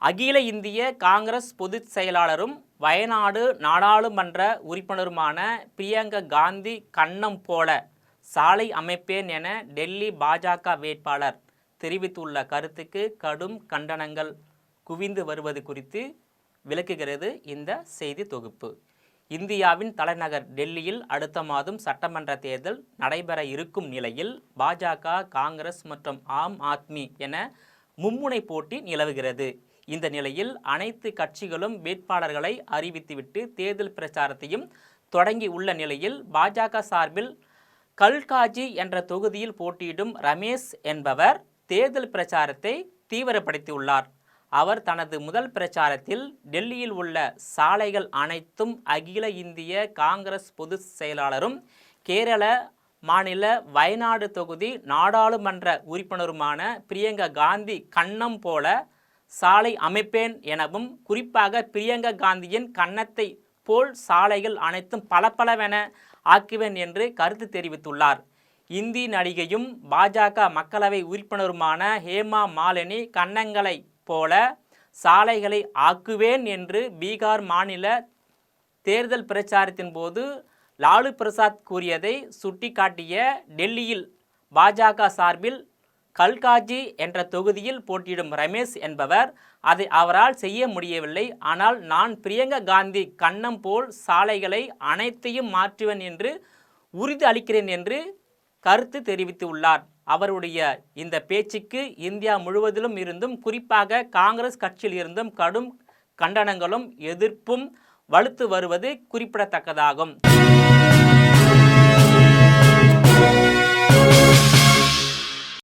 அகில இந்திய காங்கிரஸ் பொதுச் செயலாளரும் வயநாடு நாடாளுமன்ற உறுப்பினருமான பிரியங்கா காந்தி கன்னம் போல சாலை அமைப்பேன் என டெல்லி பாஜக வேட்பாளர் தெரிவித்துள்ள கருத்துக்கு கடும் கண்டனங்கள் குவிந்து வருவது குறித்து விளக்குகிறது இந்த செய்தி தொகுப்பு. இந்தியாவின் தலைநகர் டெல்லியில் அடுத்த மாதம் சட்டமன்ற தேர்தல் நடைபெற இருக்கும் நிலையில் பாஜக, காங்கிரஸ் மற்றும் ஆம் ஆத்மி என மும்முனை போட்டி நிலவுகிறது. இந்த நிலையில் அனைத்து கட்சிகளும் வேட்பாளர்களை அறிவித்துவிட்டு தேர்தல் பிரச்சாரத்தையும் தொடங்கி உள்ள நிலையில் பாஜக சார்பில் கல்காஜி என்ற தொகுதியில் போட்டியிடும் ரமேஷ் என்பவர் தேர்தல் பிரச்சாரத்தை தீவிரப்படுத்தியுள்ளார். அவர் தனது முதல் பிரச்சாரத்தில் டெல்லியில் உள்ள சாலைகள் அனைத்தும் அகில இந்திய காங்கிரஸ் பொதுச் செயலாளரும் கேரள மாநில வயநாடு தொகுதி நாடாளுமன்ற உறுப்பினருமான பிரியங்கா காந்தி கன்னம் போல சாலை அமைப்பேன் எனவும், குறிப்பாக பிரியங்கா காந்தியின் கன்னத்தை போல் சாலைகள் அனைத்தும் பளபளவென ஆக்குவேன் என்று கருத்து தெரிவித்துள்ளார். இந்தி நடிகையும் பாஜக மக்களவை உறுப்பினருமான ஹேமா மாலினி கன்னங்களை போல சாலைகளை ஆக்குவேன் என்று பீகார் மாநில தேர்தல் பிரச்சாரத்தின் போது லாலு பிரசாத் கூறியதை சுட்டிக்காட்டிய டெல்லியில் பாஜக சார்பில் கல்காஜி என்ற தொகுதியில் போட்டியிடும் ரமேஷ் என்பவர் அதை அவரால் செய்ய முடியவில்லை, ஆனால் நான் பிரியங்கா காந்தி கன்னம் போல் சாலைகளை அனைத்தையும் மாற்றுவேன் என்று உறுதி அளிக்கிறேன் என்று கருத்து தெரிவித்துள்ளார். அவருடைய இந்த பேச்சுக்கு இந்தியா முழுவதிலும் இருந்தும், குறிப்பாக காங்கிரஸ் கட்சியில் இருந்தும் கடும் கண்டனங்களும் எதிர்ப்பும் வலுத்து வருவது குறிப்பிடத்தக்கதாகும்.